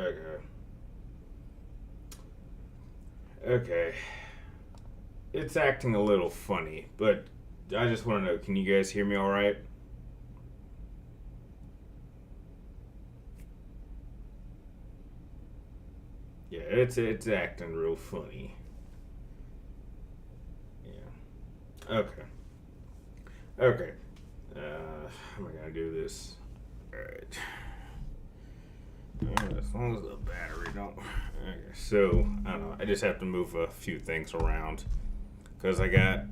Okay. Okay. It's acting a little funny, but I just want to know, can you guys hear me all right? Yeah, it's acting real funny. Yeah. Okay. Okay. How am I gonna do this? All right. As long as the battery don't. Okay, so I don't know. I just have to move a few things around because I got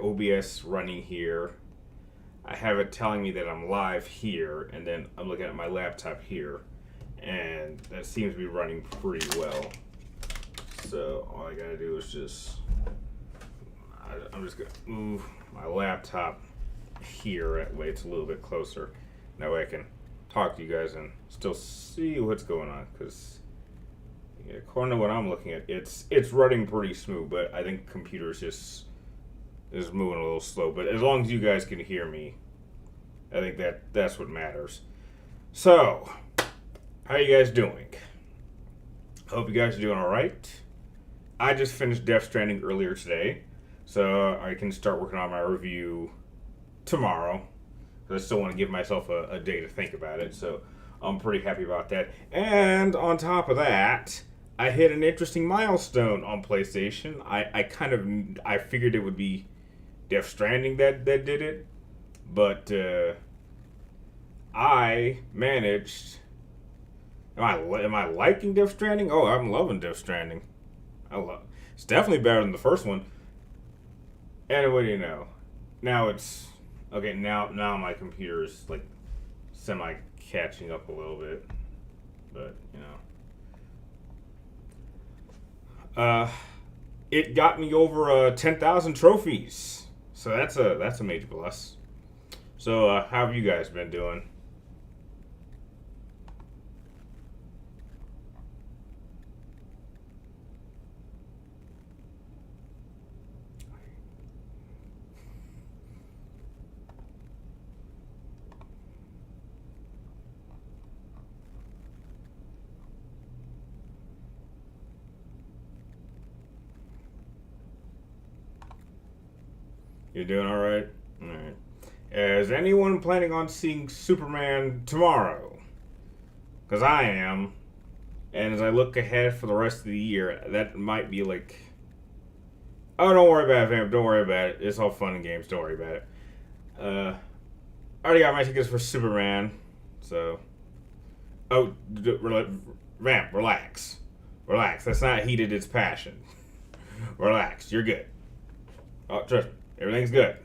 OBS running here. I have it telling me that I'm live here, and then I'm looking at my laptop here, and that seems to be running pretty well. So all I gotta do is I'm just gonna move my laptop here. That way it's a little bit closer. That way I can talk to you guys and still see what's going on. Because according to what I'm looking at, it's running pretty smooth. But I think computer's just is moving a little slow. But as long as you guys can hear me, I think that's what matters. So, how you guys doing? Hope you guys are doing all right. I just finished Death Stranding earlier today, so I can start working on my review tomorrow. I still want to give myself a day to think about it, so I'm pretty happy about that. And on top of that, I hit an interesting milestone on PlayStation. I figured it would be Death Stranding that did it, but I managed. Am I liking Death Stranding? Oh, I'm loving Death Stranding. I love. It's definitely better than the first one. And what do you know? Now it's okay. Now my computer is like semi catching up a little bit, but it got me over 10,000 trophies. So that's a major plus. So how have you guys been doing? You're doing all right. All right. Is anyone planning on seeing Superman tomorrow? Because I am. And as I look ahead for the rest of the year, that might be like, oh, don't worry about it, fam. Don't worry about it. It's all fun and games. Don't worry about it. I already got my tickets for Superman. So, oh, Vamp, relax. Relax. That's not heated, it's passion. Relax. You're good. Oh, trust me. Everything's good.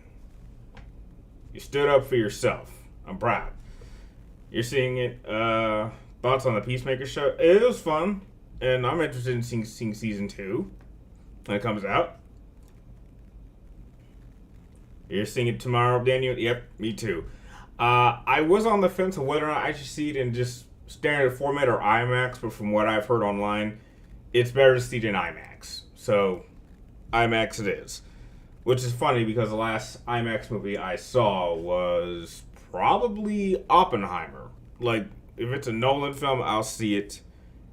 You stood up for yourself. I'm proud. You're seeing it. Thoughts on the Peacemaker show? It was fun, and I'm interested in seeing season 2 when it comes out. You're seeing it tomorrow, Daniel? Yep, me too. I was on the fence of whether or not I should see it in just standard format or IMAX, but from what I've heard online, it's better to see it in IMAX. So, IMAX it is. Which is funny because the last IMAX movie I saw was probably Oppenheimer. Like, if it's a Nolan film, I'll see it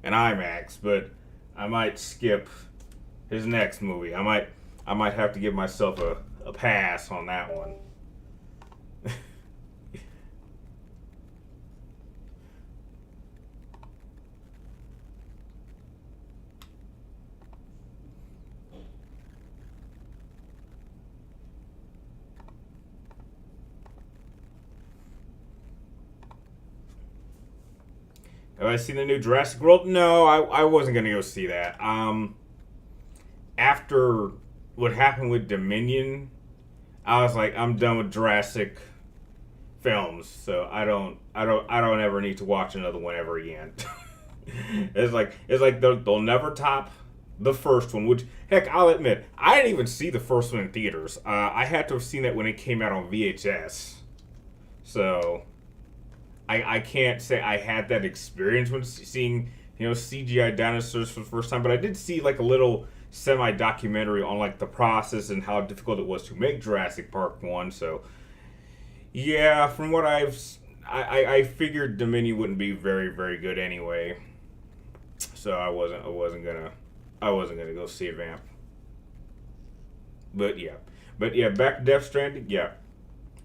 in IMAX, but I might skip his next movie. I might have to give myself a pass on that one. Have I seen the new Jurassic World? No, I wasn't gonna go see that. After what happened with Dominion, I was like, I'm done with Jurassic films, so I don't ever need to watch another one ever again. it's like they'll never top the first one. Which heck, I'll admit, I didn't even see the first one in theaters. I had to have seen that when it came out on VHS. So I can't say I had that experience when seeing CGI dinosaurs for the first time, but I did see like a little semi documentary on like the process and how difficult it was to make Jurassic Park 1. So yeah, from what I figured Dominion wouldn't be very very good anyway. so I wasn't gonna go see a vamp. But yeah, back to Death Stranding. Yeah,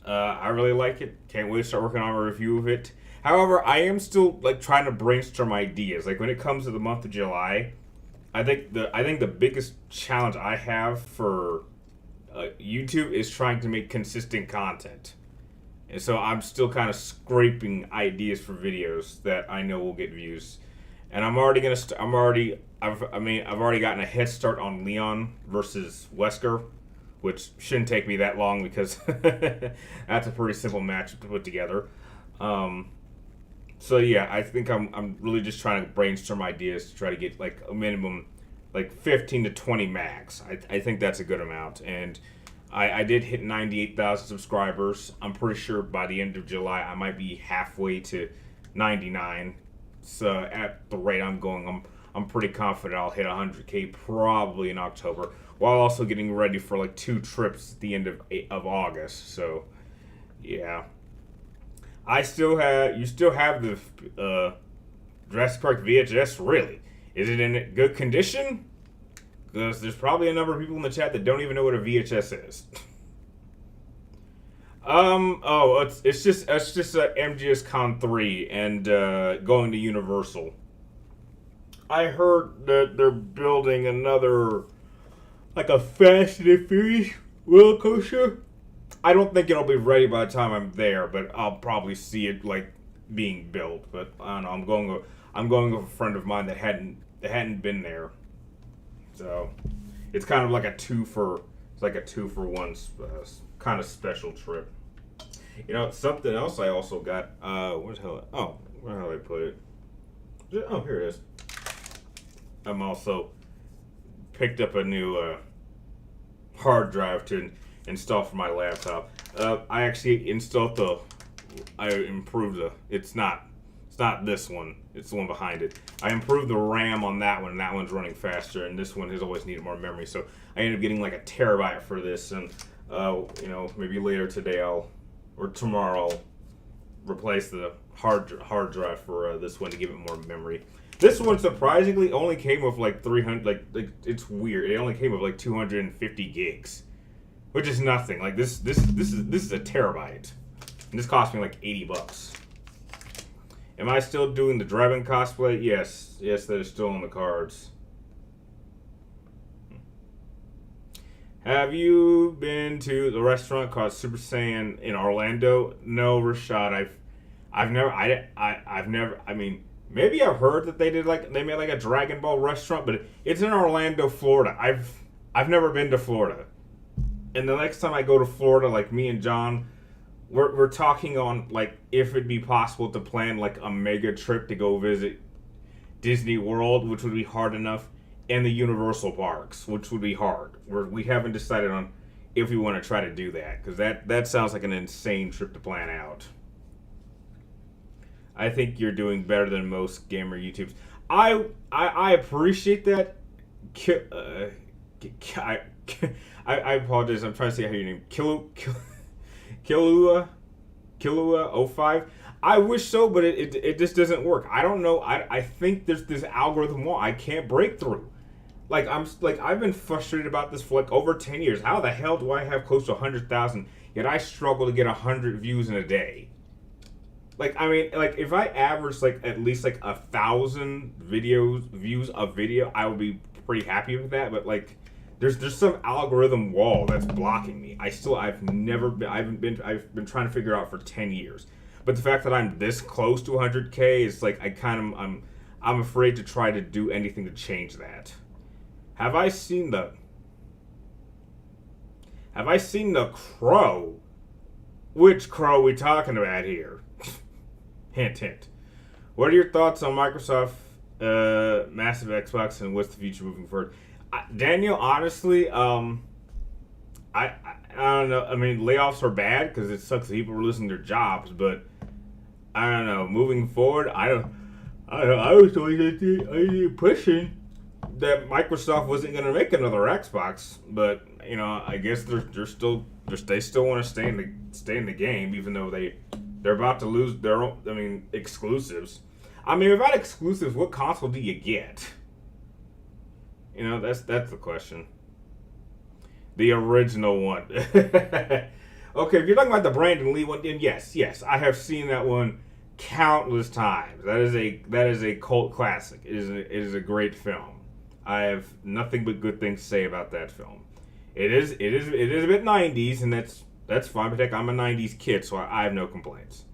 I really like it. Can't wait to start working on a review of it. However, I am still like trying to brainstorm ideas. Like when it comes to the month of July, I think the biggest challenge I have for YouTube is trying to make consistent content. And so I'm still kind of scraping ideas for videos that I know will get views. And I'm already gonna. I've already gotten a head start on Leon versus Wesker, which shouldn't take me that long because that's a pretty simple matchup to put together. So yeah, I think I'm really just trying to brainstorm ideas to try to get like a minimum, like 15 to 20 max. I think that's a good amount, and I did hit 98,000 subscribers. I'm pretty sure by the end of July I might be halfway to 99. So at the rate I'm going, I'm pretty confident I'll hit 100K probably in October, while also getting ready for like 2 trips at the end of August. So yeah, you still have the Jurassic Park VHS. Really, is it in good condition? Because there's probably a number of people in the chat that don't even know what a VHS is. It's just a MGS Con 3 and going to Universal. I heard that they're building another, like a Fast and Furious roller coaster. I don't think it'll be ready by the time I'm there, but I'll probably see it like being built. But I don't know. I'm going with a friend of mine that hadn't been there, so it's kind of like a 2-for-1 kind of special trip. You know, something else I also got. Where the hell I put it? Oh, here it is. I'm also picked up a new hard drive to install for my laptop. I actually installed it's not this one. It's the one behind it. I improved the RAM on that one, and that one's running faster, and this one has always needed more memory. So I ended up getting like a terabyte for this, and maybe later today or tomorrow I'll replace the hard drive for this one to give it more memory. This one surprisingly only came with like 300. Like it's weird. It only came with like 250 gigs, which is nothing. Like this is a terabyte, and this cost me like $80. Am I still doing the Draven cosplay? Yes, that is still on the cards. Have you been to the restaurant called Super Saiyan in Orlando? No, Rashad. I've never. I mean, maybe I've heard that they made like a Dragon Ball restaurant, but it's in Orlando, Florida. I've never been to Florida, and the next time I go to Florida, like me and John, we're talking on like if it'd be possible to plan like a mega trip to go visit Disney World, which would be hard enough, and the Universal parks, which would be hard. We haven't decided on if we want to try to do that, because that sounds like an insane trip to plan out. I think you're doing better than most gamer YouTubes. I appreciate that. I apologize. I'm trying to say how your name Kilua05. I wish so, but it just doesn't work. I don't know. I think there's this algorithm wall I can't break through. I've been frustrated about this for like over 10 years. How the hell do I have close to 100,000 yet I struggle to get 100 views in a day? Like, I mean, like if I average like at least like 1,000 views of video, I would be pretty happy with that. But like, there's some algorithm wall that's blocking me. I've been trying to figure out for 10 years. But the fact that I'm this close to 100K is like I'm afraid to try to do anything to change that. Have I seen the Crow? Which Crow are we talking about here? Hint, hint. What are your thoughts on Microsoft massive Xbox and what's the future moving forward? Daniel, honestly, I don't know. I mean, layoffs are bad because it sucks that people are losing their jobs, but I don't know. Moving forward, I was always under the impression that Microsoft wasn't going to make another Xbox, but you know, I guess they still want to stay in the game, even though they're about to lose their own, exclusives. I mean, without exclusives, what console do you get? You know, that's the question. The original one. Okay, if you're talking about the Brandon Lee one, then yes, I have seen that one countless times. That is a cult classic. It is a great film. I have nothing but good things to say about that film. It is a bit 90s, and that's fine. But heck, I'm a 90s kid, so I have no complaints.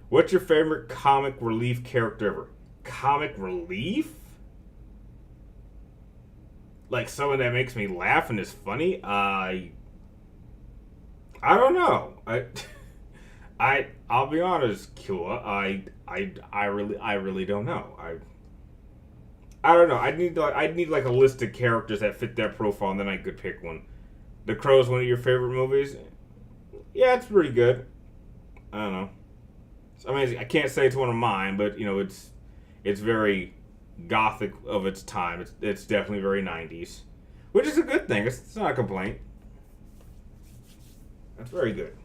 What's your favorite comic relief character ever? Comic relief? Like someone that makes me laugh and is funny? I don't know. I'll be honest, Killa. I really don't know. I don't know. I'd need like a list of characters that fit that profile, and then I could pick one. The Crow is one of your favorite movies. Yeah, it's pretty good. I don't know. I mean, I can't say it's one of mine, but you know, it's very gothic of its time. It's definitely very 90s, which is a good thing. It's not a complaint. That's very good.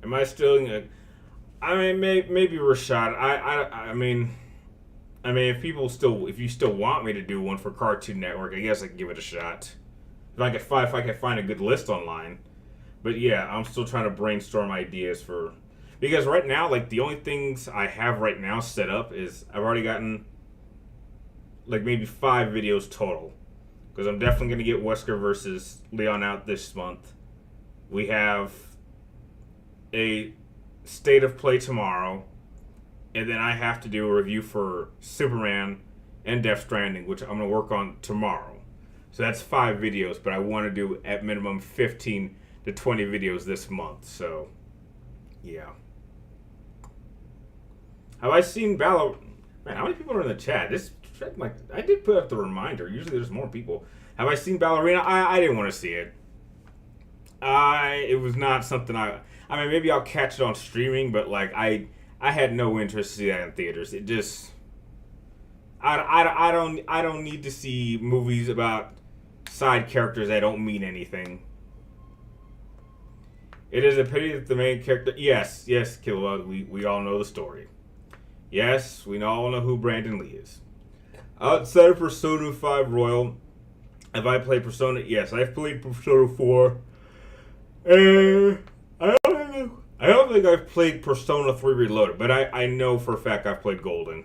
Am I still in a? I mean, maybe Rashad. I mean, if you still want me to do one for Cartoon Network, I guess I can give it a shot. If I could find a good list online. But yeah, I'm still trying to brainstorm ideas because right now, like the only things I have right now set up is I've already gotten like maybe 5 videos total. Because I'm definitely gonna get Wesker versus Leon out this month. We have a state of play tomorrow, and then I have to do a review for Superman and Death Stranding, which I'm going to work on tomorrow. So that's 5 videos, but I want to do at minimum 15 to 20 videos this month. So, yeah. Have I seen Valor? Man, how many people are in the chat? I did put up the reminder. Usually there's more people. Have I seen Ballerina? I didn't want to see it. It was not something I mean, maybe I'll catch it on streaming, but like I had no interest to see that in theaters. It just I don't need to see movies about side characters that don't mean anything. It is a pity that the main character. Yes, Killua. We all know the story. Yes, we all know who Brandon Lee is. Outside of Persona 5 Royal, have I played Persona? Yes, I've played Persona 4. I don't think I've played Persona 3 Reloaded, but I know for a fact I've played Golden.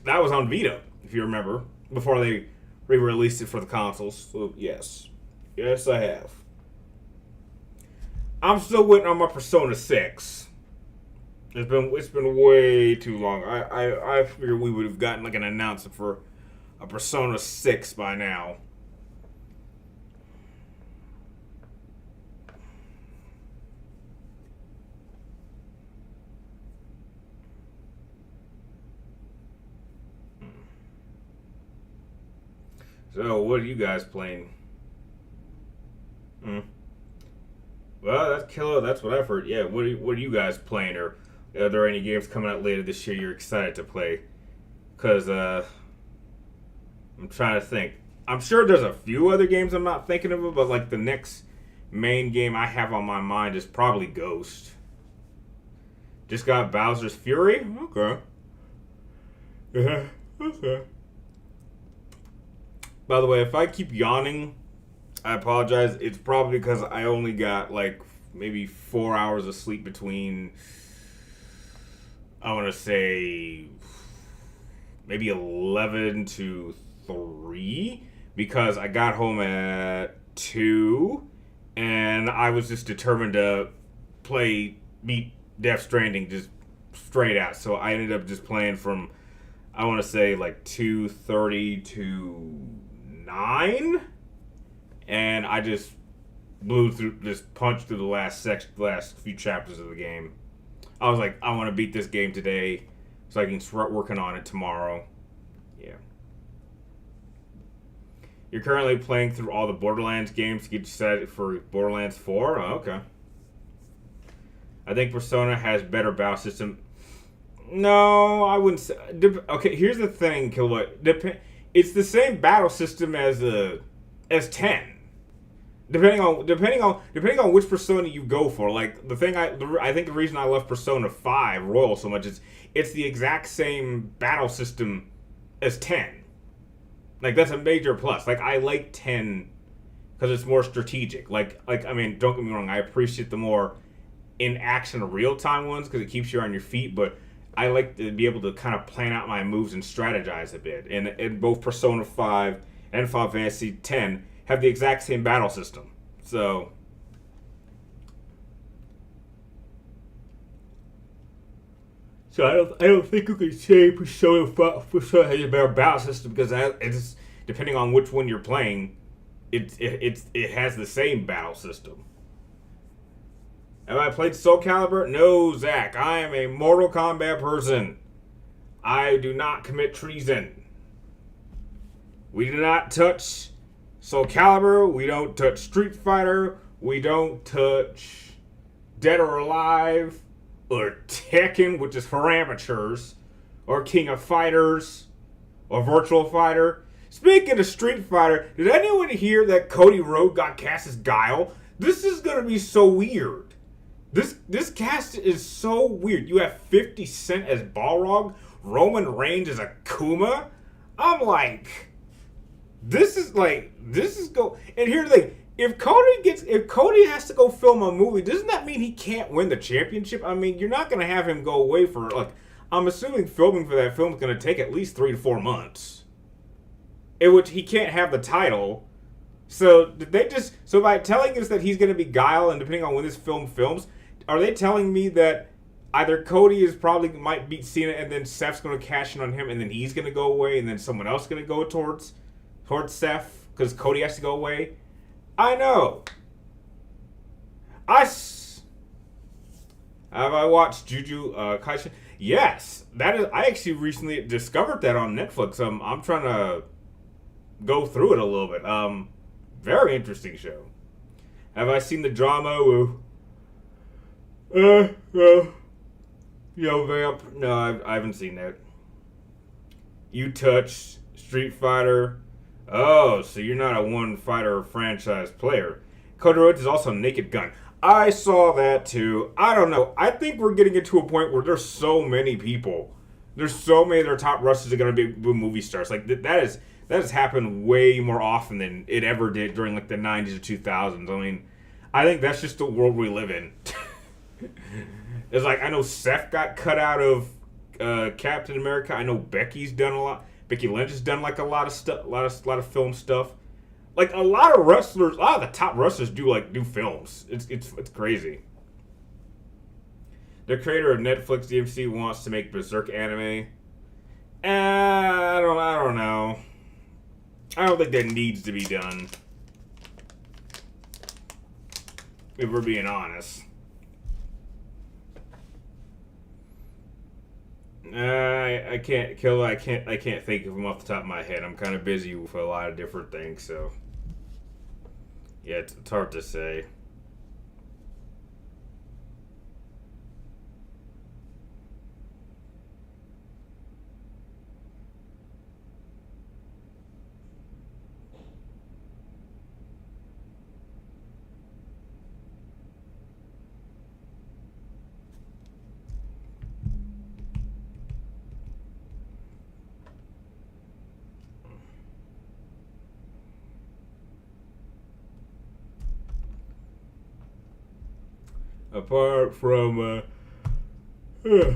That was on Vita, if you remember, before they re-released it for the consoles. So yes, I have. I'm still waiting on my Persona 6. It's been way too long. I figured we would have gotten like an announcement for a Persona 6 by now. So, what are you guys playing? Well, that's killer. That's what I've heard. Yeah, what are you guys playing? Or are there any games coming out later this year you're excited to play? Because, I'm trying to think. I'm sure there's a few other games I'm not thinking of, but like the next main game I have on my mind is probably Ghost. Just got Bowser's Fury? Okay. Yeah, okay. By the way, if I keep yawning, I apologize. It's probably because I only got like maybe 4 hours of sleep between, I want to say, maybe 11 to 3, because I got home at 2 and I was just determined to beat Death Stranding just straight out. So I ended up just playing from, I want to say, like 2:30 to 9, and I just punched through the last few chapters of the game. I was like, I want to beat this game today, so I can start working on it tomorrow. Yeah. You're currently playing through all the Borderlands games to get you set for Borderlands 4? Oh, okay. I think Persona has better battle system. No, I wouldn't say. Okay, here's the thing, Kilowatt. It's the same battle system as 10. Depending on which Persona you go for. Like I think the reason I love Persona 5 Royal so much is it's the exact same battle system as 10. Like that's a major plus. Like I like 10 because it's more strategic. Like I mean, don't get me wrong, I appreciate the more in action real time ones because it keeps you on your feet, but I like to be able to kind of plan out my moves and strategize a bit. And both Persona 5 and Final Fantasy 10 have the exact same battle system. So I don't think you can say Persona has a better battle system because it's depending on which one you're playing, it has the same battle system. Have I played Soul Calibur? No, Zach. I am a Mortal Kombat person. I do not commit treason. We do not touch Soul Calibur. We don't touch Street Fighter. We don't touch Dead or Alive or Tekken, which is for amateurs, or King of Fighters or Virtual Fighter. Speaking of Street Fighter, did anyone hear that Cody Rhodes got cast as Guile? This is gonna be so weird. This cast is so weird. You have 50 Cent as Balrog, Roman Reigns as Akuma. I'm like, this is go. And here's the thing: if Cody has to go film a movie, doesn't that mean he can't win the championship? I mean, you're not gonna have him go away for like. I'm assuming filming for that film is gonna take at least 3 to 4 months. He can't have the title. So did they just by telling us that he's gonna be Guile and depending on when this film films, are they telling me that either Cody might beat Cena and then Seth's going to cash in on him and then he's going to go away and then someone else is going to go towards Seth because Cody has to go away? I know. Have I watched Jujutsu Kaisen? Yes, that is. I actually recently discovered that on Netflix. I'm trying to go through it a little bit. Very interesting show. Have I seen the drama with Vamp? No, I haven't seen that. You touch Street Fighter. Oh, so you're not a one fighter franchise player. Cody Rhodes is also Naked Gun. I saw that too. I don't know. I think we're getting into a point where there's so many people. There's so many of their top wrestlers are going to be movie stars. Like that has happened way more often than it ever did during like the 90s or 2000s. I mean, I think that's just the world we live in. It's like I know Seth got cut out of Captain America. I know Becky's done a lot. Becky Lynch has done like a lot of stuff, a lot of film stuff. Like a lot of the top wrestlers do films. It's crazy. The creator of Netflix DMC wants to make Berserk anime. I don't know. I don't think that needs to be done. If we're being honest. I can't think of them off the top of my head. I'm kind of busy with a lot of different things, so yeah, it's hard to say. Apart from, do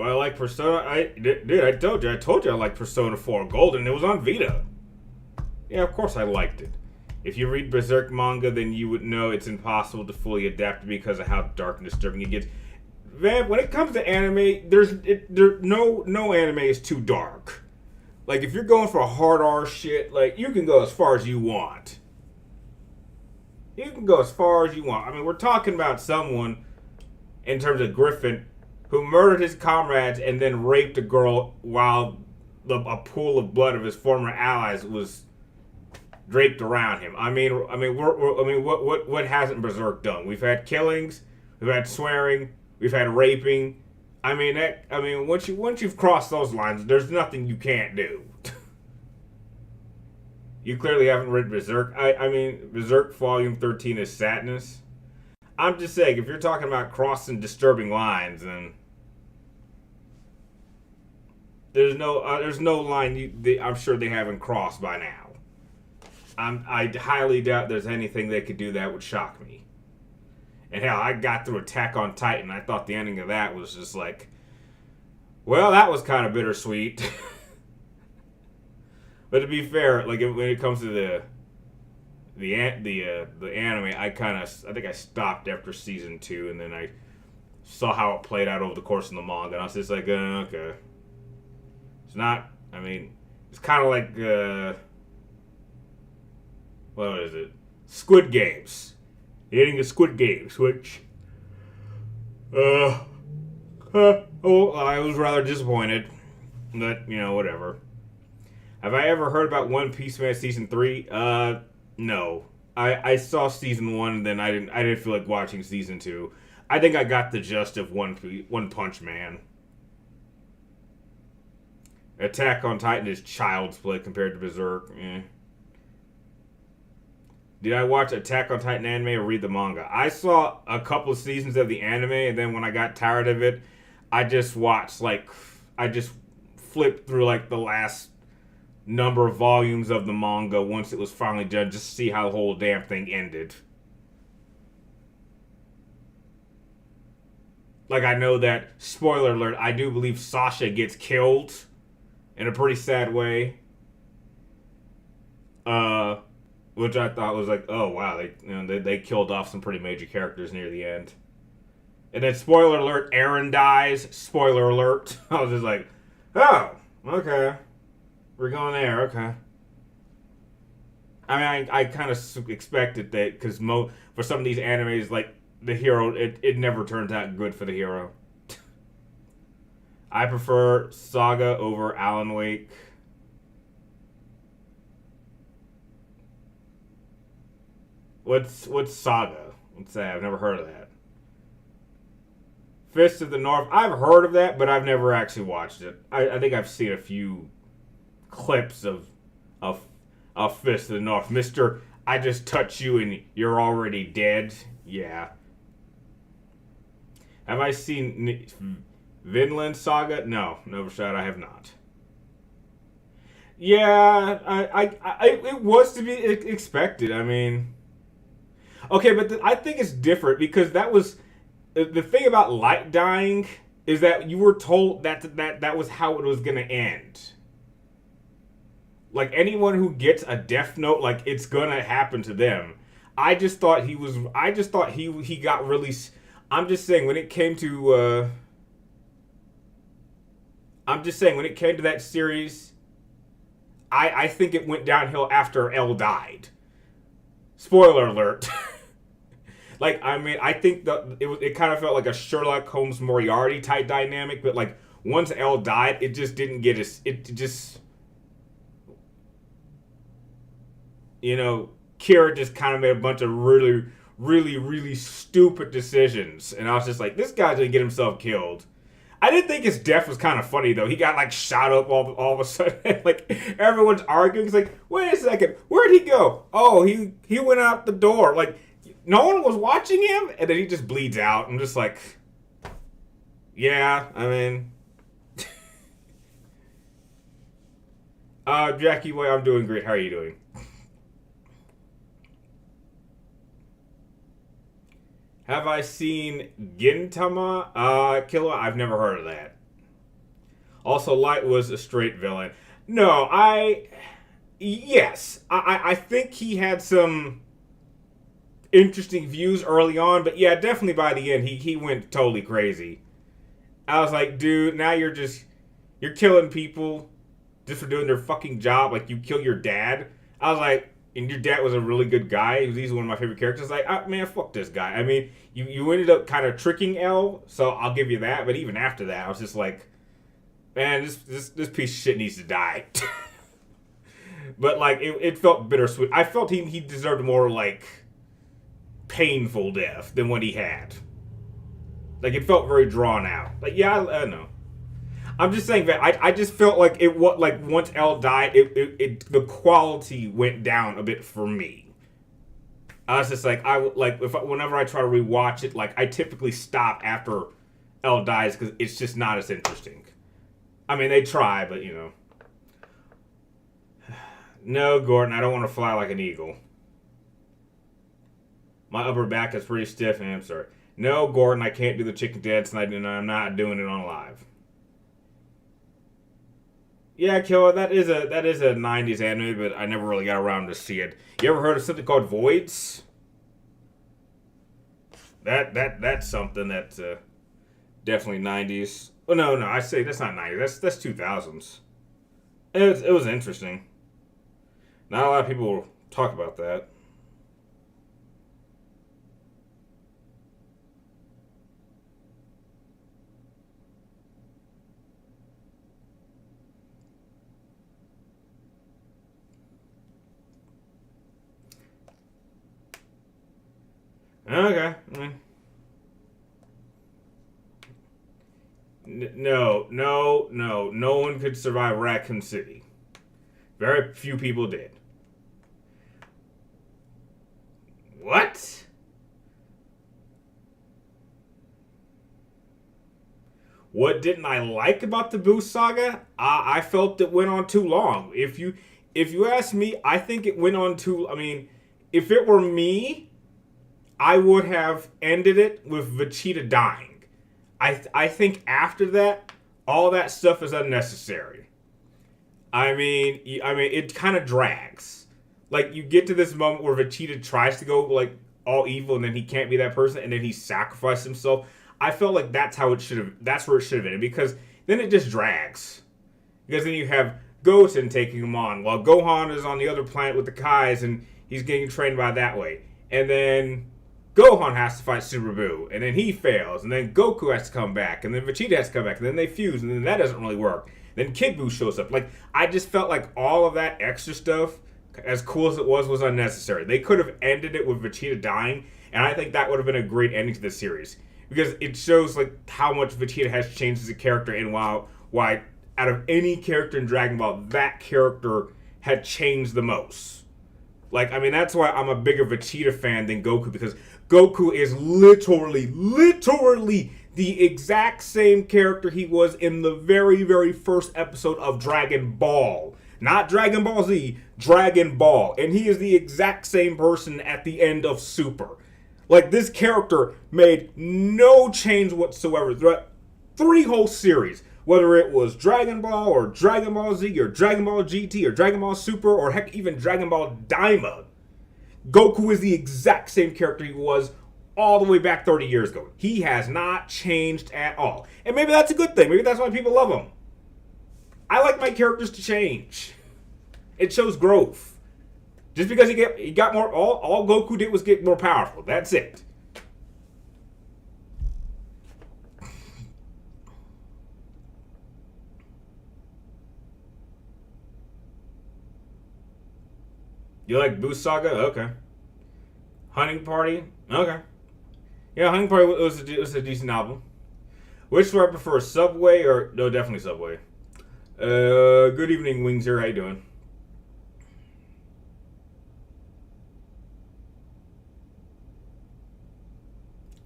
I like Persona? I told you I like Persona 4 Golden. It was on Vita. Yeah, of course I liked it. If you read Berserk manga, then you would know it's impossible to fully adapt because of how dark and disturbing it gets. Man, when it comes to anime, no anime is too dark. Like, if you're going for a hard R shit, like, you can go as far as you want. You can go as far as you want. I mean, we're talking about someone, in terms of Griffin, who murdered his comrades and then raped a girl while a pool of blood of his former allies was draped around him. What hasn't Berserk done? We've had killings, we've had swearing, we've had raping. Once you've crossed those lines, there's nothing you can't do. You clearly haven't read Berserk. Berserk Volume 13 is sadness. I'm just saying, if you're talking about crossing disturbing lines, then there's no line I'm sure they haven't crossed by now. I highly doubt there's anything they could do that would shock me. And hell, I got through Attack on Titan. I thought the ending of that was just like, well, that was kind of bittersweet. But to be fair, like when it comes to the anime, I think I stopped after season 2, and then I saw how it played out over the course of the manga, and I was just like, okay. It's not. It's kind of like what is it? Squid Games. The ending of Squid Games, which I was rather disappointed, but whatever. Have I ever heard about One Piece Man season 3? No. I saw season 1, and then I didn't feel like watching season 2. I think I got the gist of One Punch Man. Attack on Titan is child's play compared to Berserk. Did I watch Attack on Titan anime or read the manga? I saw a couple of seasons of the anime, and then when I got tired of it, I just flipped through the last number of volumes of the manga once it was finally done, just to see how the whole damn thing ended. I know that, spoiler alert, I do believe Sasha gets killed in a pretty sad way. Which I thought was oh wow, they killed off some pretty major characters near the end. And then, spoiler alert, Eren dies. Spoiler alert. I was just like, oh, okay. We're going there, okay. I kind of expected that, because for some of these animes, the hero, it never turns out good for the hero. I prefer Saga over Alan Wake. What's Saga? What's that? I've never heard of that. Fist of the North. I've heard of that, but I've never actually watched it. I think I've seen a few clips of Fist of the North. Mr. I just touch you and you're already dead. Yeah. Have I seen Vinland Saga? No, shot. I have not. Yeah, it was to be expected. Okay, but I think it's different, because that was the thing about Light dying, is that you were told that was how it was gonna end. Anyone who gets a death note, it's gonna happen to them. I just thought he got really. I'm just saying when it came to that series, I think it went downhill after L died. Spoiler alert. I think that it kind of felt like a Sherlock Holmes Moriarty type dynamic, but once L died, it just didn't get Kira just kind of made a bunch of really, really, really stupid decisions, and I was just like, this guy's gonna get himself killed. I did think his death was kind of funny, though. He got shot up all of a sudden. Everyone's arguing. It's wait a second, where'd he go? Oh, he went out the door. No one was watching him, and then he just bleeds out. I'm just like, yeah, Jackie, boy, I'm doing great. How are you doing? Have I seen Gintama Killer? I've never heard of that. Also, Light was a straight villain. No, yes. I think he had some interesting views early on, but yeah, definitely by the end, he went totally crazy. I was like, dude, now you're killing people just for doing their fucking job. You kill your dad. I was like, and your dad was a really good guy. He's one of my favorite characters. Man, fuck this guy. You ended up kind of tricking L, so I'll give you that. But even after that, I was just like, man, this piece of shit needs to die. But like it felt bittersweet. I felt he deserved more like painful death than what he had. Like it felt very drawn out. Like yeah, I know. I'm just saying that I just felt like it was like once Elle died, the quality went down a bit for me. I was just like whenever I try to rewatch it, like I typically stop after Elle dies because it's just not as interesting. I mean they try, but you know. No, Gordon, I don't want to fly like an eagle. My upper back is pretty stiff and I'm sorry. No, Gordon, I can't do the chicken dance and I'm not doing it on live. Yeah, Killa, that is a 90s anime, but I never really got around to see it. You ever heard of something called Voids? That's something that's definitely 90s. Oh no, I say that's not 90s. That's 2000s. It was interesting. Not a lot of people talk about that. Okay. No one could survive Raccoon City. Very few people did. What? What didn't I like about the Boo Saga? I felt it went on too long. If you ask me, I think it went on too. I mean, if it were me, I would have ended it with Vegeta dying. I think after that, all that stuff is unnecessary. I mean, it kind of drags. Like you get to this moment where Vegeta tries to go like all evil, and then he can't be that person, and then he sacrificed himself. I felt like that's how it should have. That's where it should have been because then it just drags. Because then you have Goten taking him on, while Gohan is on the other planet with the Kais, and he's getting trained by that way. And then Gohan has to fight Super Buu, and then he fails, and then Goku has to come back, and then Vegeta has to come back, and then they fuse, and then that doesn't really work. Then Kid Buu shows up. Like, I just felt like all of that extra stuff, as cool as it was unnecessary. They could have ended it with Vegeta dying, and I think that would have been a great ending to the series. Because it shows, like, how much Vegeta has changed as a character, and why out of any character in Dragon Ball, that character had changed the most. Like, I mean, that's why I'm a bigger Vegeta fan than Goku, because Goku is literally the exact same character he was in the very, very first episode of Dragon Ball. Not Dragon Ball Z, Dragon Ball. And he is the exact same person at the end of Super. Like, this character made no change whatsoever throughout 3 whole series. Whether it was Dragon Ball or Dragon Ball Z or Dragon Ball GT or Dragon Ball Super or heck, even Dragon Ball Daima. Goku is the exact same character he was all the way back 30 years ago. He has not changed at all. And maybe that's a good thing. Maybe that's why people love him. I like my characters to change. It shows growth. Just because he got more, all Goku did was get more powerful. That's it. You like Boo Saga? Okay. Hunting Party? Okay. Yeah, Hunting Party was a decent album. Which do I prefer, Subway or... No, definitely Subway. Good evening, Wings here. How you doing?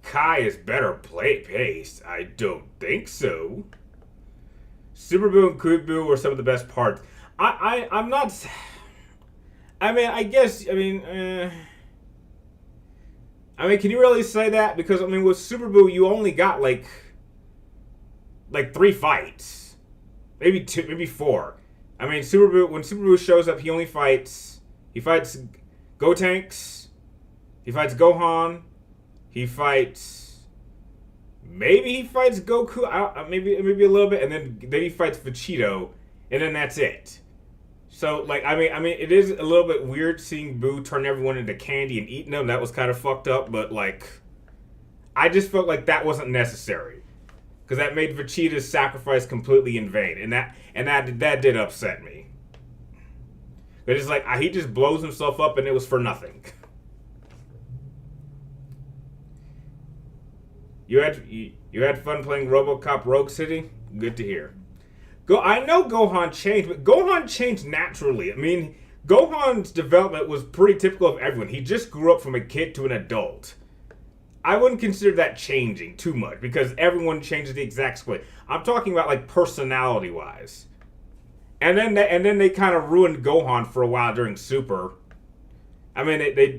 Kai is better paced. I don't think so. Super Boo and Kid Buu were some of the best parts. I'm not... I mean, I guess, can you really say that? Because, with Super Buu, you only got, like 3 fights. Maybe 2, maybe 4. When Super Buu shows up, he fights Gotenks, he fights Gohan, maybe he fights Goku, maybe a little bit, and then he fights Vegito, and then that's it. So, it is a little bit weird seeing Boo turn everyone into candy and eating them. That was kind of fucked up, but, I just felt like that wasn't necessary. Because that made Vegeta's sacrifice completely in vain. And that did upset me. But it's like he just blows himself up and it was for nothing. You had fun playing RoboCop Rogue City? Good to hear. I know Gohan changed, but Gohan changed naturally. I mean, Gohan's development was pretty typical of everyone. He just grew up from a kid to an adult. I wouldn't consider that changing too much because everyone changes the exact way. I'm talking about like personality-wise. And then they kind of ruined Gohan for a while during Super. I mean,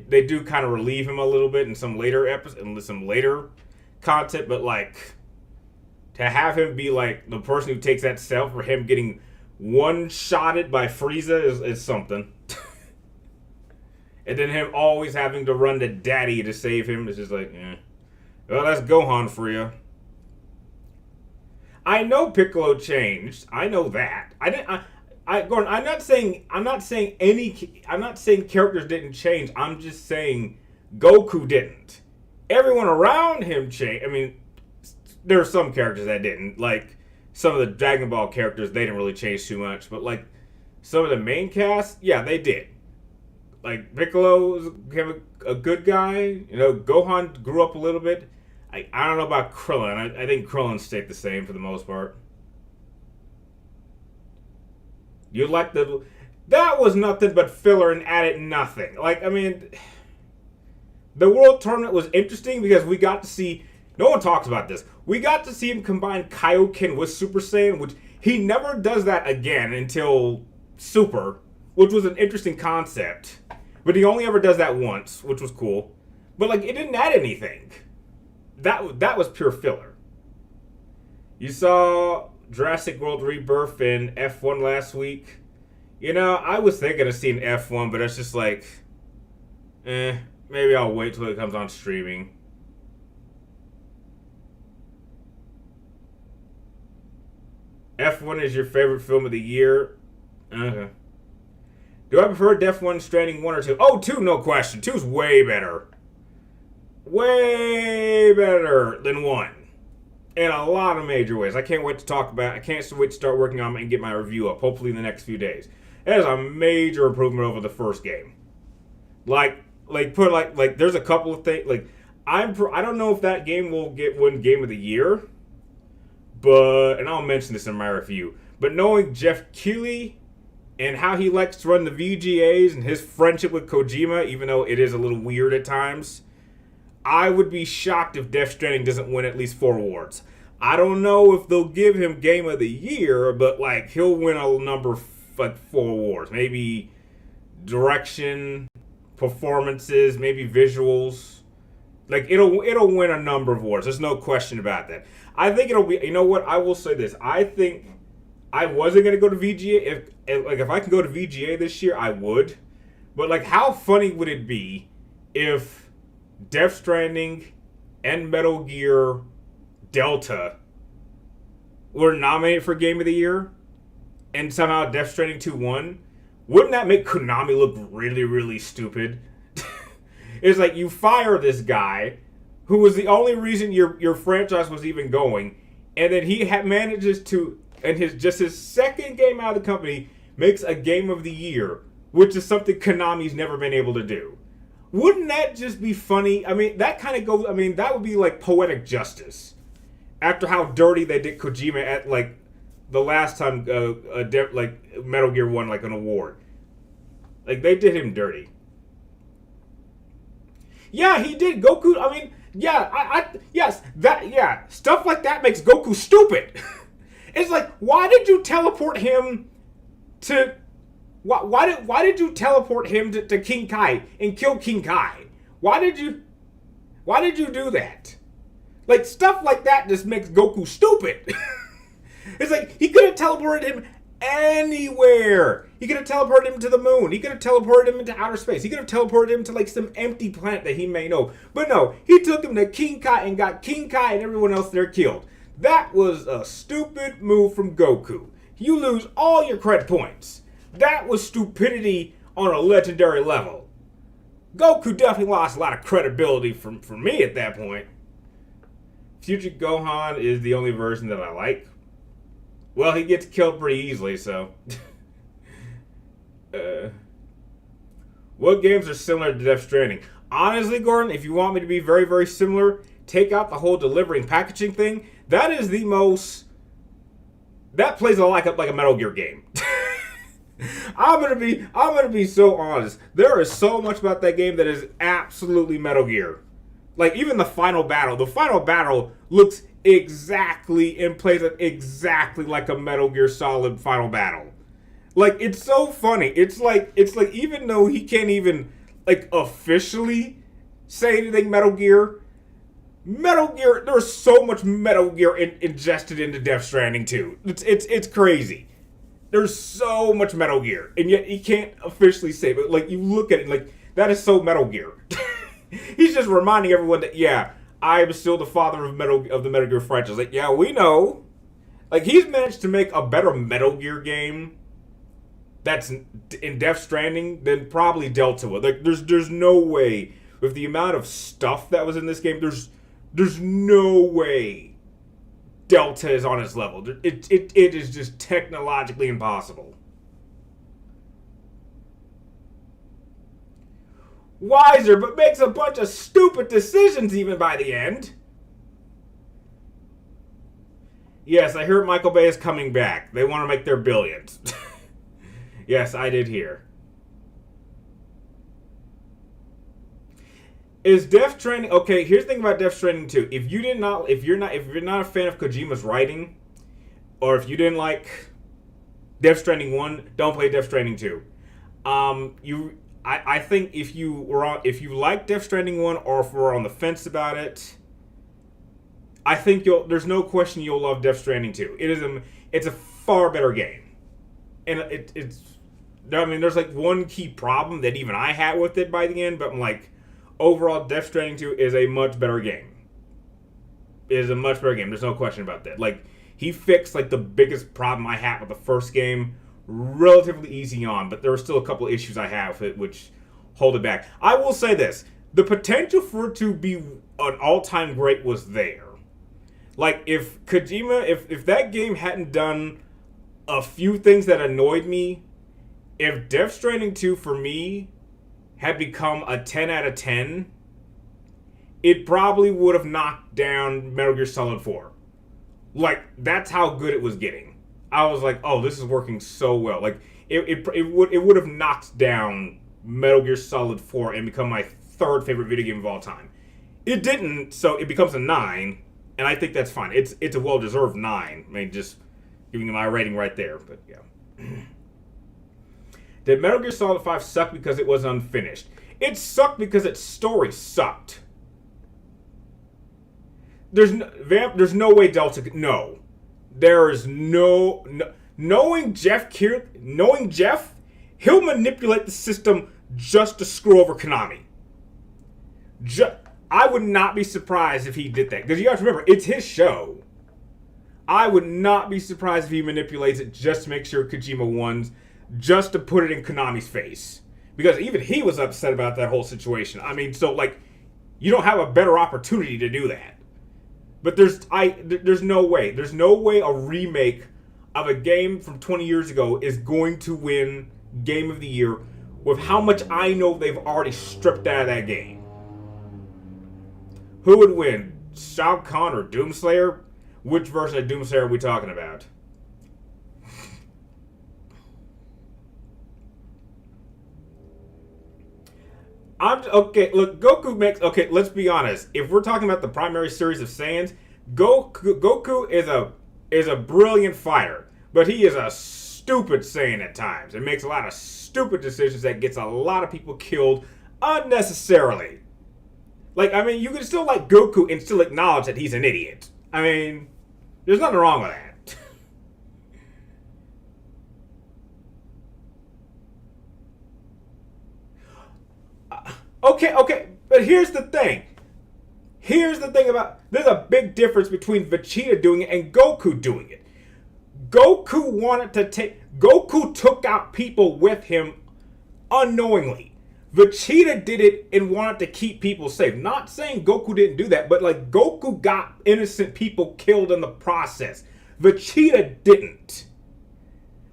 they do kind of relieve him a little bit in some later episodes and some later content, but like to have him be like the person who takes that cell for him getting one-shotted by Frieza is something. And then him always having to run to Daddy to save him is just like, well, that's Gohan for you. I know Piccolo changed. I know that. Gordon, I'm not saying characters didn't change. I'm just saying Goku didn't. Everyone around him changed. I mean, there are some characters that didn't. Like some of the Dragon Ball characters, they didn't really change too much. But like some of the main cast, yeah, they did. Like Piccolo became a good guy. You know, Gohan grew up a little bit. I don't know about Krillin. I think Krillin stayed the same for the most part. You like that was nothing but filler and added nothing. Like, I mean, the World Tournament was interesting because we got to see, no one talks about this, we got to see him combine Kaioken with Super Saiyan, which he never does that again until Super, which was an interesting concept. But he only ever does that once, which was cool. But, like, it didn't add anything. That was pure filler. You saw Jurassic World Rebirth in F1 last week. You know, I was thinking of seeing F1, but it's just like, maybe I'll wait till it comes on streaming. F1 is your favorite film of the year? Okay. Do I prefer Death Stranding 1 or 2? Oh, 2, no question. 2's way better. Way better than 1. In a lot of major ways. I can't wait to talk about it. I can't wait to start working on it and get my review up, hopefully in the next few days. It is a major improvement over the first game. Like there's a couple of things, like, I don't know if that game will win Game of the Year, but, and I'll mention this in my review, but knowing Jeff Keighley and how he likes to run the VGAs and his friendship with Kojima, even though it is a little weird at times, I would be shocked if Death Stranding doesn't win at least 4 awards. I don't know if they'll give him Game of the Year, but like he'll win a number like 4 awards. Maybe direction, performances, maybe visuals. Like it'll win a number of awards. There's no question about that. I think it'll be. You know what? I will say this. I think I wasn't gonna go to VGA. If I can go to VGA this year, I would. But like, how funny would it be if Death Stranding and Metal Gear Delta were nominated for Game of the Year, and somehow Death Stranding 2 won? Wouldn't that make Konami look really, really stupid? It's like you fire this guy who was the only reason your franchise was even going, and then he manages to, and his second game out of the company, makes a Game of the Year, which is something Konami's never been able to do. Wouldn't that just be funny? I mean, that kind of goes, I mean, that would be like poetic justice. After how dirty they did Kojima at, like, the last time like Metal Gear won like an award. Like, they did him dirty. Yeah, he did. Goku, I mean, yeah, yeah, stuff like that makes Goku stupid. It's like, why did you teleport him to, why did you teleport him to King Kai and kill King Kai? Why did you do that? Like, stuff like that just makes Goku stupid. It's like, he could have teleported him anywhere. He could have teleported him to the moon. He could have teleported him into outer space. He could have teleported him to, like, some empty planet that he may know. But no, he took him to King Kai and got King Kai and everyone else there killed. That was a stupid move from Goku. You lose all your credit points. That was stupidity on a legendary level. Goku definitely lost a lot of credibility from me at that point. Future Gohan is the only version that I like. Well, he gets killed pretty easily, so. What games are similar to Death Stranding? Honestly, Gordon, if you want me to be very, very similar, take out the whole delivery and packaging thing. That is the most. That plays a lot like a Metal Gear game. I'm gonna be so honest. There is so much about that game that is absolutely Metal Gear. Like even the final battle. The final battle looks exactly and plays exactly like a Metal Gear Solid final battle. Like it's so funny. It's like even though he can't even like officially say anything Metal Gear, there's so much Metal Gear ingested into Death Stranding 2. It's crazy. There's so much Metal Gear, and yet he can't officially say it. But like you look at it, like that is so Metal Gear. He's just reminding everyone that I am still the father of the Metal Gear franchise. Like we know. Like he's managed to make a better Metal Gear game that's in Death Stranding than probably Delta would. Like there's no way with the amount of stuff that was in this game. There's no way Delta is on his level. It is just technologically impossible. Wiser, but makes a bunch of stupid decisions even by the end. Yes, I heard Michael Bay is coming back. They want to make their billions. Yes, I did hear. Is Death Stranding okay? Here's the thing about Death Stranding 2. If you're not a fan of Kojima's writing, or if you didn't like Death Stranding 1, don't play Death Stranding 2. I think if you like Death Stranding 1 or if we're on the fence about it, I think there's no question you'll love Death Stranding 2. It's a far better game. And there's like one key problem that even I had with it by the end, but I'm like, overall, Death Stranding 2 is a much better game. It is a much better game. There's no question about that. Like, he fixed, like, the biggest problem I had with the first game relatively easy on, but there were still a couple of issues I have with it which hold it back. I will say this. The potential for it to be an all-time great was there. Like, if Kojima, if that game hadn't done a few things that annoyed me, if Death Stranding 2, for me, had become a 10 out of 10, it probably would have knocked down Metal Gear Solid 4. Like, that's how good it was getting. I was like, oh, this is working so well. Like, it would have knocked down Metal Gear Solid 4 and become my third favorite video game of all time. It didn't, so it becomes a 9, and I think that's fine. It's a well-deserved 9. I mean, just giving you my rating right there, but yeah. Did Metal Gear Solid 5 suck because it was unfinished? It sucked because its story sucked. There's no way Delta... No. There is no... Knowing Jeff, he'll manipulate the system just to screw over Konami. I would not be surprised if he did that. Because you have to remember, it's his show. I would not be surprised if he manipulates it just to make sure Kojima wins, just to put it in Konami's face. Because even he was upset about that whole situation. I mean, so, like, you don't have a better opportunity to do that. But there's no way. There's no way a remake of a game from 20 years ago is going to win Game of the Year with how much I know they've already stripped out of that game. Who would win? Shao Kahn or Doomslayer? Which version of Doomslayer are we talking about? Okay, look, Goku makes... Okay, let's be honest. If we're talking about the primary series of Saiyans, Goku is a brilliant fighter, but he is a stupid Saiyan at times. And makes a lot of stupid decisions that gets a lot of people killed unnecessarily. Like, I mean, you can still like Goku and still acknowledge that he's an idiot. I mean, there's nothing wrong with that. Okay, but here's the thing. There's a big difference between Vegeta doing it and Goku doing it. Goku took out people with him unknowingly. Vegeta did it and wanted to keep people safe. Not saying Goku didn't do that, but like Goku got innocent people killed in the process. Vegeta didn't.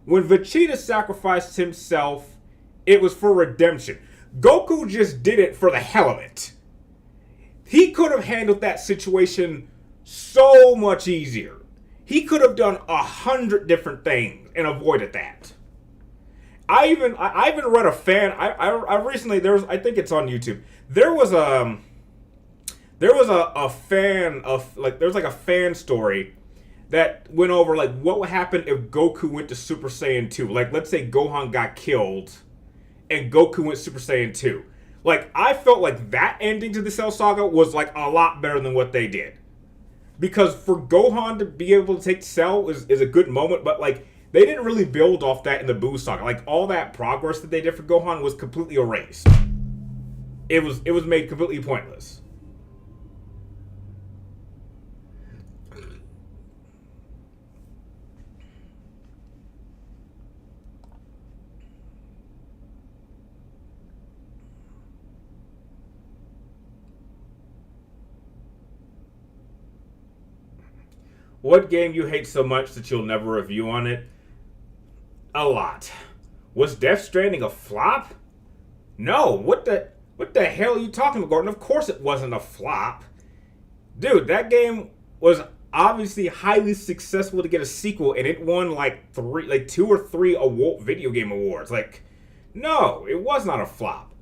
When Vegeta sacrificed himself, it was for redemption. Goku just did it for the hell of it. He could have handled that situation so much easier. He could have done 100 different things and avoided that. I even read a fan. I recently I think it's on YouTube. There was a fan of there's like a fan story that went over like what would happen if Goku went to Super Saiyan 2. Like let's say Gohan got killed and Goku went Super Saiyan 2. Like I felt like that ending to the Cell Saga was like a lot better than what they did. Because for Gohan to be able to take Cell is a good moment, but like they didn't really build off that in the Buu Saga. Like all that progress that they did for Gohan was completely erased. It was made completely pointless. What game you hate so much that you'll never review on it? A lot. Was Death Stranding a flop? No. What the hell are you talking about, Gordon? Of course it wasn't a flop. Dude, that game was obviously highly successful to get a sequel, and it won like 2 or 3 video game awards. Like, no, it was not a flop.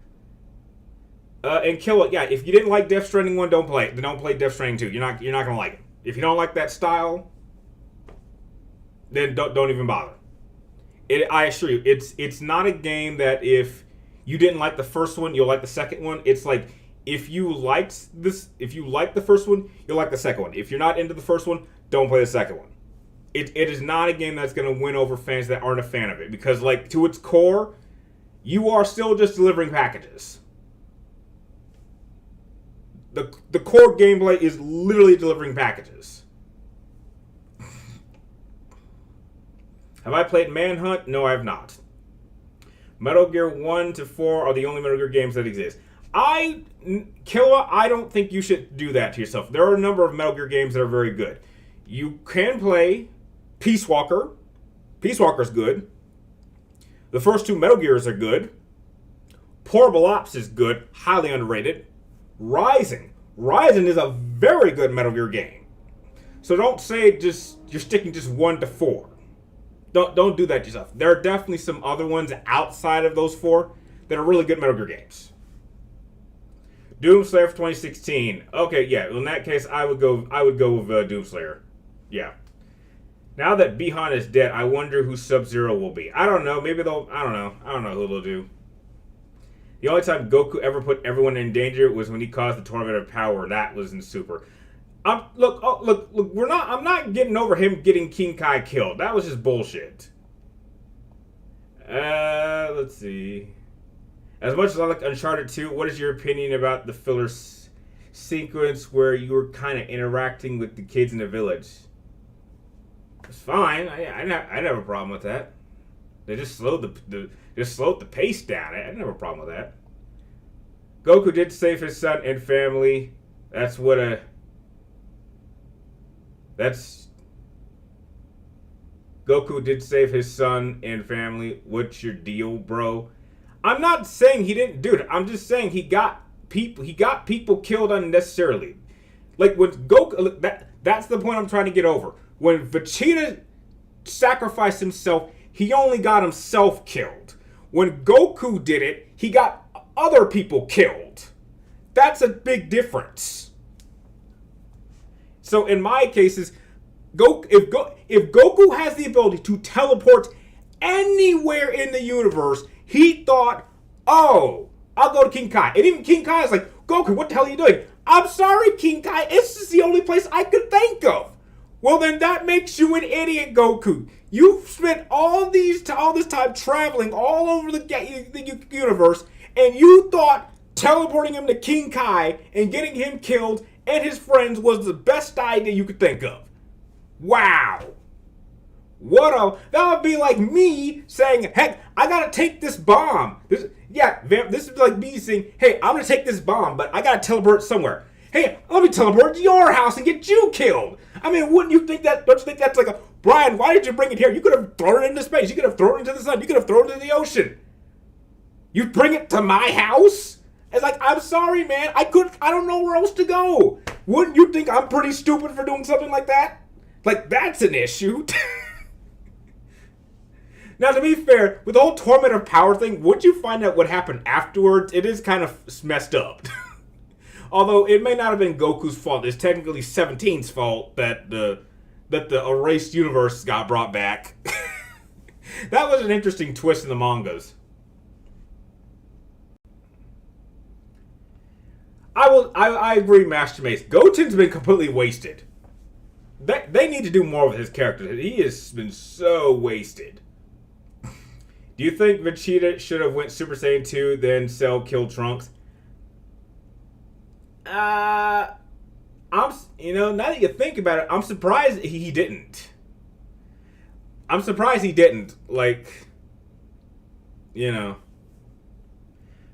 And Kill It, yeah, if you didn't like Death Stranding 1, don't play it. Then don't play Death Stranding 2. You're not gonna like it. If you don't like that style, then don't even bother. I assure you, it's not a game that if you didn't like the first one, you'll like the second one. It's like if you like the first one, you'll like the second one. If you're not into the first one, don't play the second one. It is not a game that's going to win over fans that aren't a fan of it because, like, to its core, you are still just delivering packages. The core gameplay is literally delivering packages. Have I played Manhunt? No, I have not. Metal Gear 1 to 4 are the only Metal Gear games that exist. Killa, I don't think you should do that to yourself. There are a number of Metal Gear games that are very good. You can play Peace Walker. Peace Walker's good. The first 2 Metal Gears are good. Portable Ops is good, highly underrated. Rising is a very good Metal Gear game. So don't say you're sticking just 1 to 4. Don't do that to yourself. There are definitely some other ones outside of those 4 that are really good Metal Gear games. Doomslayer for 2016. Okay, yeah. Well, in that case, I would go with Doomslayer. Yeah. Now that Bihan is dead, I wonder who Sub-Zero will be. I don't know. Maybe they'll. I don't know. I don't know who they'll do. The only time Goku ever put everyone in danger was when he caused the Tournament of Power. That was in Super. Look. I'm not getting over him getting King Kai killed. That was just bullshit. Let's see. As much as I like Uncharted 2, what is your opinion about the filler sequence where you were kind of interacting with the kids in the village? It's fine. I didn't have a problem with that. They just slowed the pace down. I didn't have a problem with that. Goku did save his son and family. Goku did save his son and family. What's your deal, bro? I'm not saying he didn't do it. I'm just saying he got people killed unnecessarily. Like when Goku, that's the point I'm trying to get over. When Vegeta sacrificed himself, he only got himself killed. When Goku did it, he got other people killed. That's a big difference. So in my cases, if Goku has the ability to teleport anywhere in the universe, he thought, oh, I'll go to King Kai. And even King Kai is like, Goku, what the hell are you doing? I'm sorry, King Kai. It's just the only place I could think of. Well, then that makes you an idiot, Goku. You've spent all this time traveling all over the universe, and you thought teleporting him to King Kai and getting him killed and his friends was the best idea you could think of. Wow. That would be like me saying, heck, I gotta take this bomb. This is like me saying, hey, I'm gonna take this bomb, but I gotta teleport somewhere. Hey, let me teleport to your house and get you killed. I mean, wouldn't you think that? Don't you think that's like Brian, why did you bring it here? You could have thrown it into space. You could have thrown it into the sun. You could have thrown it into the ocean. You bring it to my house? It's like, I'm sorry, man. I don't know where else to go. Wouldn't you think I'm pretty stupid for doing something like that? Like, that's an issue. Now, to be fair, with the whole Torment of Power thing, once you find out what happened afterwards, it is kind of messed up. Although, it may not have been Goku's fault. It's technically 17's fault that the erased universe got brought back. That was an interesting twist in the mangas. I agree, Master Mace. Goten's been completely wasted. They need to do more with his character. He has been so wasted. Do you think Vegeta should have went Super Saiyan 2, then Cell killed Trunks? Now that you think about it, I'm surprised he didn't. I'm surprised he didn't.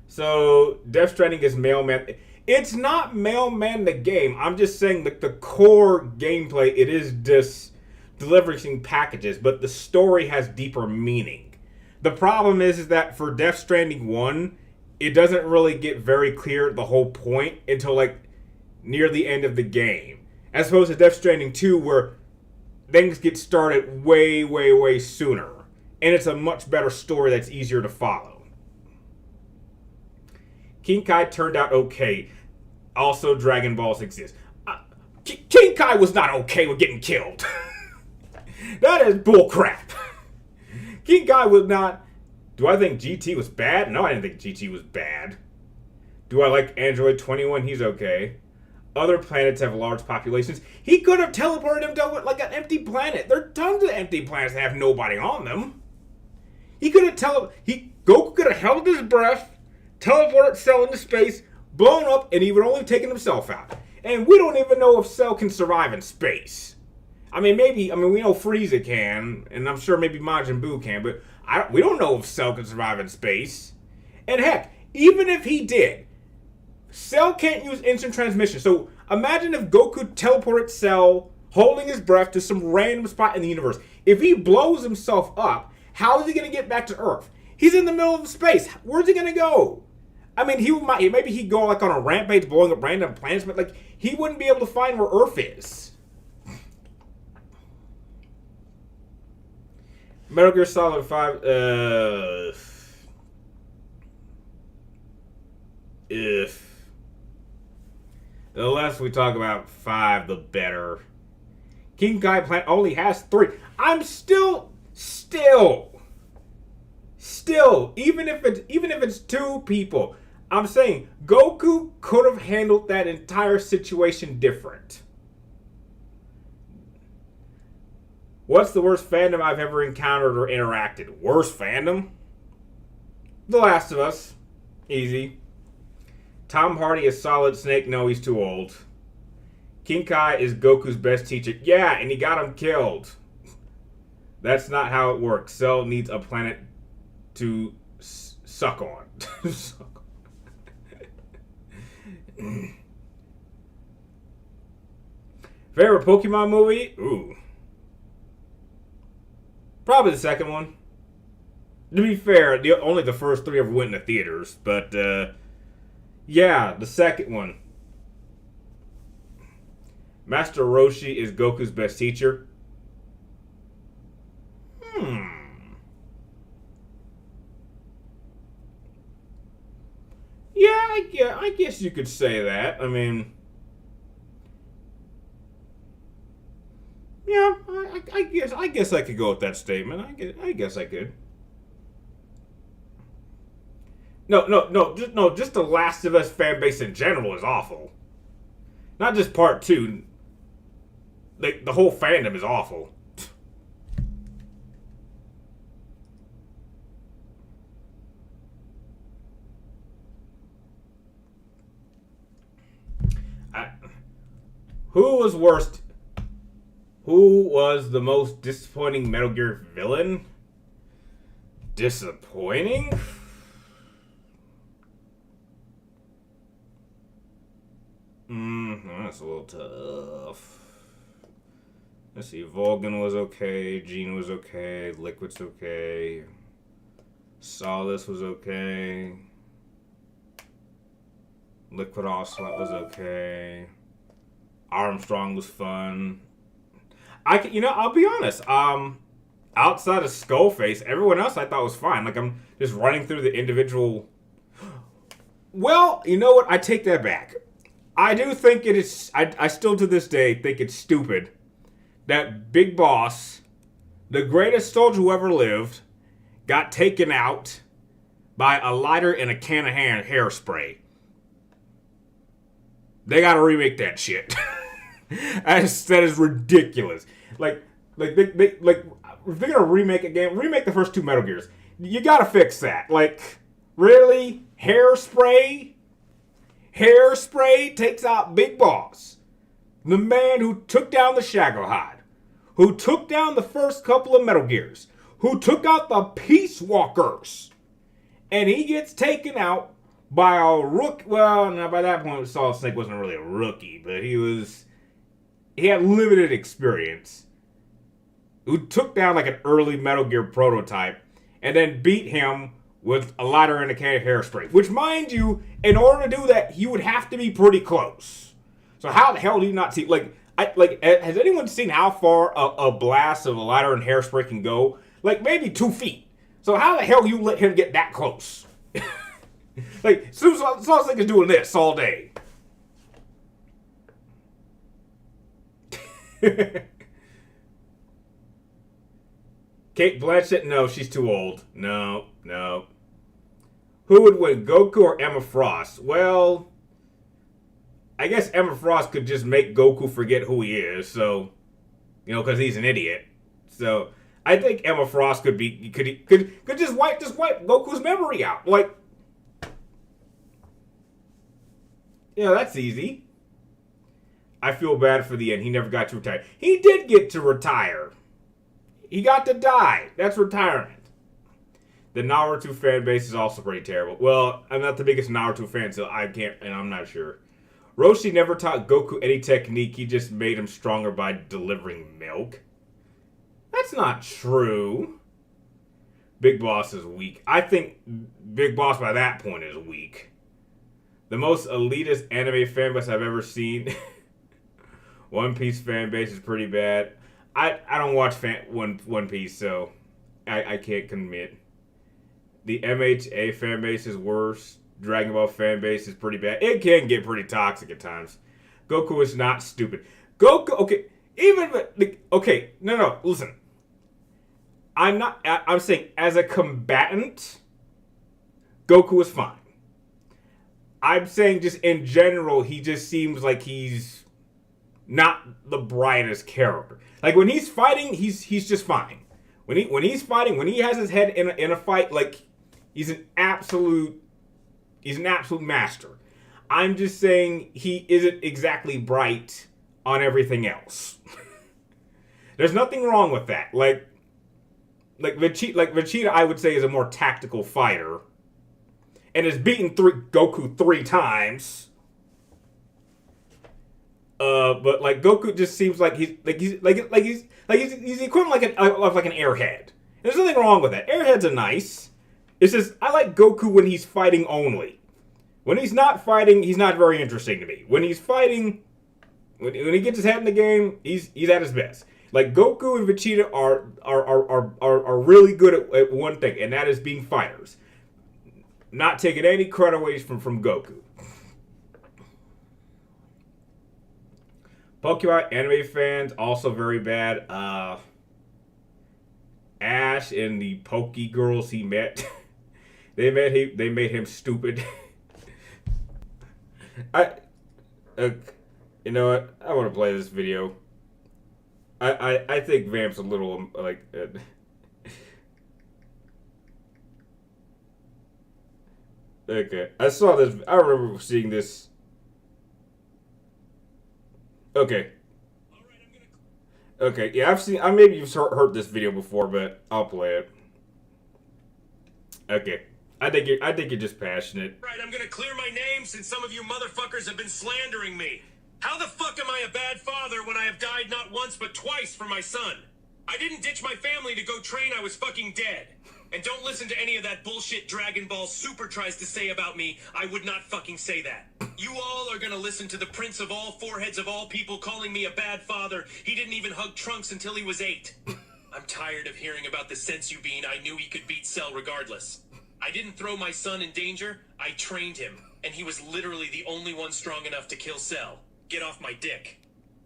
So, Death Stranding is Mailman. It's not Mailman the game. I'm just saying that the core gameplay, it is just delivering packages, but the story has deeper meaning. The problem is that for Death Stranding 1, it doesn't really get very clear the whole point until near the end of the game. As opposed to Death Stranding 2, where things get started way, way, way sooner. And it's a much better story that's easier to follow. King Kai turned out okay. Also, Dragon Balls exist. King Kai was not okay with getting killed. That is bullcrap. King Kai was not... Do I think GT was bad? No, I didn't think GT was bad. Do I like Android 21? He's okay. Other planets have large populations. He could have teleported him to an empty planet. There are tons of empty planets that have nobody on them. He could have Goku could have held his breath, teleported Cell into space, blown up, and he would only have taken himself out. And we don't even know if Cell can survive in space. We know Frieza can, and I'm sure maybe Majin Buu can, but we don't know if Cell can survive in space. And heck, even if he did, Cell can't use instant transmission. So imagine if Goku teleported Cell, holding his breath, to some random spot in the universe. If he blows himself up, how is he going to get back to Earth? He's in the middle of space. Where's he going to go? Maybe he'd go on a rampage blowing up random planets, but he wouldn't be able to find where Earth is. Metal Gear Solid 5, if the less we talk about 5, the better. King Kai Planet only has 3. I'm still, even if it's 2 people, I'm saying Goku could have handled that entire situation different. What's the worst fandom I've ever encountered or interacted? Worst fandom? The Last of Us. Easy. Tom Hardy is Solid Snake. No, he's too old. King Kai is Goku's best teacher. Yeah, and he got him killed. That's not how it works. Cell needs a planet to suck on. Favorite Pokemon movie? Ooh. Probably the second one. To be fair, only the first 3 ever went into theaters, but yeah, the second one. Master Roshi is Goku's best teacher. Yeah, I guess you could say that. Yeah, I guess I could go with that statement. I guess I could. Just the Last of Us fan base in general is awful. Not just part 2. The whole fandom is awful. Who was worst? Who was the most disappointing Metal Gear villain? Disappointing? That's a little tough. Let's see. Vulcan was okay. Gene was okay. Liquid's okay. Solace was okay. Liquid Ocelot was okay. Armstrong was fun. I'll be honest. Outside of Skullface, everyone else I thought was fine. Like, I'm just running through the individual. Well, you know what? I take that back. I do think it is. I still to this day think it's stupid that Big Boss, the greatest soldier who ever lived, got taken out by a lighter and a can of hairspray. They gotta remake that shit. That is ridiculous. Like if they're gonna remake a game, remake the first 2 Metal Gears. You gotta fix that. Like, really? Hairspray? Hairspray takes out Big Boss. The man who took down the Shagohod. Who took down the first couple of Metal Gears. Who took out the Peace Walkers. And he gets taken out by a rook. Well, now by that point, Solid Snake wasn't really a rookie, but he had limited experience. Who took down like an early Metal Gear prototype and then beat him with a lighter and a can of hairspray. Which, mind you, in order to do that, he would have to be pretty close. So how the hell do you not see? Has anyone seen how far a blast of a lighter and hairspray can go? Like, maybe 2 feet. So how the hell do you let him get that close? Like, Solid Snake is doing this all day. Kate Blanchett? No, she's too old. No. Who would win, Goku or Emma Frost? Well, I guess Emma Frost could just make Goku forget who he is, so, because he's an idiot. So, I think Emma Frost could just wipe Goku's memory out. Like, that's easy. I feel bad for the end. He never got to retire. He did get to retire. He got to die. That's retirement. The Naruto fan base is also pretty terrible. Well, I'm not the biggest Naruto fan, so I can't, and I'm not sure. Roshi never taught Goku any technique. He just made him stronger by delivering milk. That's not true. Big Boss is weak. I think Big Boss by that point is weak. The most elitist anime fan base I've ever seen. One Piece fan base is pretty bad. I don't watch One Piece, so I can't commit. The MHA fan base is worse. Dragon Ball fan base is pretty bad. It can get pretty toxic at times. Goku is not stupid. Goku, okay, no, listen. I'm saying as a combatant, Goku is fine. I'm saying just in general, he just seems like he's not the brightest character. Like, when he's fighting, he's just fine. When he's fighting, when he has his head in a fight, like, he's an absolute master. I'm just saying he isn't exactly bright on everything else. There's nothing wrong with that. Like Vegeta, I would say, is a more tactical fighter, and has beaten Goku 3 times. But like Goku just seems like he's the equivalent of like an airhead. There's nothing wrong with that. Airheads are nice. It's just I like Goku when he's fighting only. When he's not fighting, he's not very interesting to me. When he's fighting, when he gets his head in the game, he's at his best. Like, Goku and Vegeta are really good at one thing, and that is being fighters. Not taking any credit away from Goku. Pokemon anime fans, also very bad. Ash and the Poke girls he met, they made him stupid. You know what? I want to play this video. I think Vamp's a little like. Okay, I saw this. I remember seeing this. Okay. Okay, yeah, I've seen. Maybe you've heard this video before, but I'll play it. Okay, I think you're just passionate. Right, I'm gonna clear my name since some of you motherfuckers have been slandering me. How the fuck am I a bad father when I have died not once but twice for my son? I didn't ditch my family to go train. I was fucking dead. And don't listen to any of that bullshit Dragon Ball Super tries to say about me. I would not fucking say that. You all are gonna listen to the prince of all foreheads of all people calling me a bad father. He didn't even hug Trunks until he was 8. I'm tired of hearing about the sensu bean. I knew he could beat Cell regardless. I didn't throw my son in danger. I trained him. And he was literally the only one strong enough to kill Cell. Get off my dick.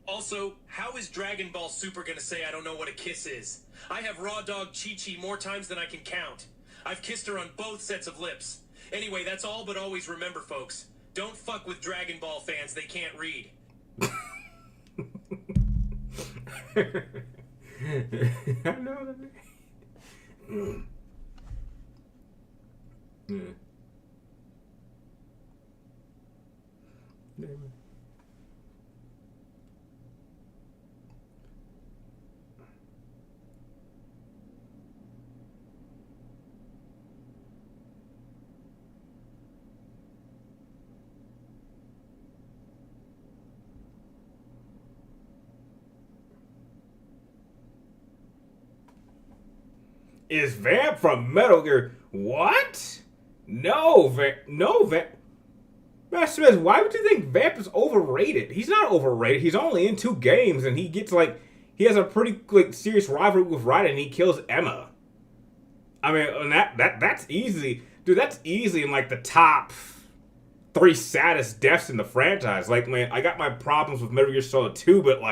Also, how is Dragon Ball Super gonna say I don't know what a kiss is? I have raw dog Chi-Chi more times than I can count. I've kissed her on both sets of lips. Anyway, that's all, but always remember, folks, don't fuck with Dragon Ball fans. They can't read. I know that. Yeah. Is Vamp from Metal Gear? What? No, Vamp. Master Smith, why would you think Vamp is overrated? He's not overrated. He's only in 2 games, and he has a pretty serious rivalry with Raiden, and he kills Emma. I mean, and that's easily, dude. That's easily in the top 3 saddest deaths in the franchise. Man, I got my problems with Metal Gear Solid 2, but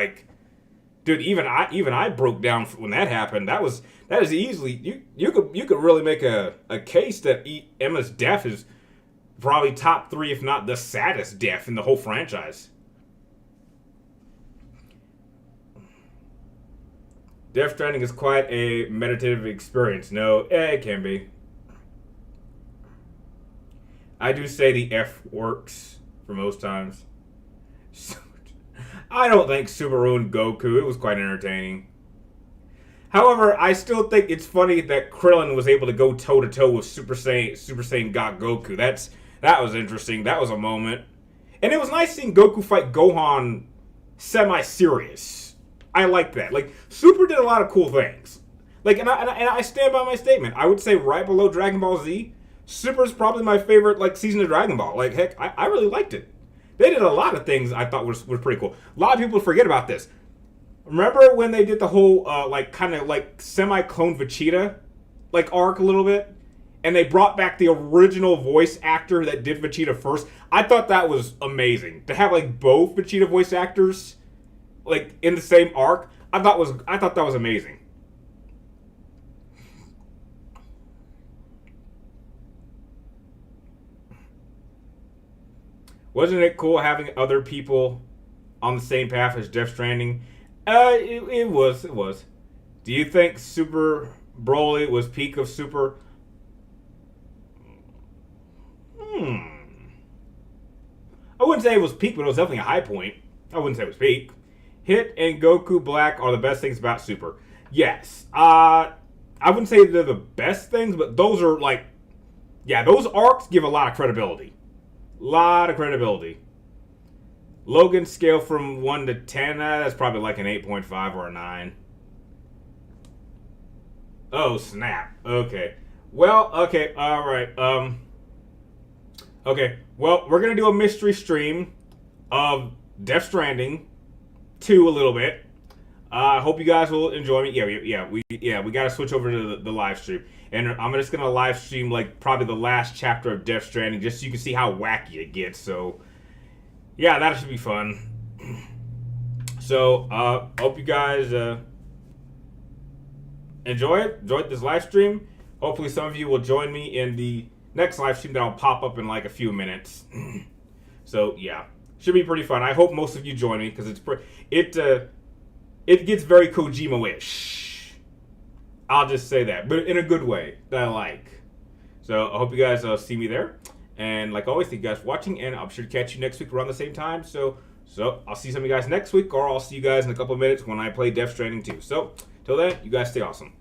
dude, even I broke down when that happened. That is easily you could really make a case that Emma's death is probably top 3, if not the saddest death in the whole franchise. Death Stranding is quite a meditative experience. No, it can be. I do say the F works for most times. I don't think Super ruined Goku. It was quite entertaining. However, I still think it's funny that Krillin was able to go toe-to-toe with Super Saiyan God Goku. That was interesting. That was a moment. And it was nice seeing Goku fight Gohan semi-serious. I like that. Super did a lot of cool things. And I stand by my statement. I would say right below Dragon Ball Z, Super is probably my favorite, season of Dragon Ball. Heck, I really liked it. They did a lot of things I thought was pretty cool. A lot of people forget about this. Remember when they did the whole, semi-clone Vegeta, arc a little bit? And they brought back the original voice actor that did Vegeta first? I thought that was amazing. To have, both Vegeta voice actors, in the same arc, I thought that was amazing. Wasn't it cool having other people on the same path as Death Stranding? It was. Do you think Super Broly was peak of Super? I wouldn't say it was peak, but it was definitely a high point. I wouldn't say it was peak. Hit and Goku Black are the best things about Super. Yes. I wouldn't say they're the best things, but those are those arcs give a lot of credibility. Logan's scale from 1 to 10, that's probably an 8.5 or a 9. Oh, snap. Okay. Well, okay, alright. Okay, well, we're going to do a mystery stream of Death Stranding 2 a little bit. I hope you guys will enjoy me. We got to switch over to the live stream. And I'm just going to live stream, probably the last chapter of Death Stranding, just so you can see how wacky it gets. So, yeah, that should be fun. So, hope you guys enjoyed this live stream. Hopefully some of you will join me in the next live stream that'll pop up in a few minutes. So, yeah. Should be pretty fun. I hope most of you join me, because it gets very Kojima-ish. I'll just say that, but in a good way that I like. So I hope you guys see me there. And like always, thank you guys for watching, and I'm sure to catch you next week around the same time. So I'll see some of you guys next week, or I'll see you guys in a couple of minutes when I play Death Stranding 2. So till then, you guys stay awesome.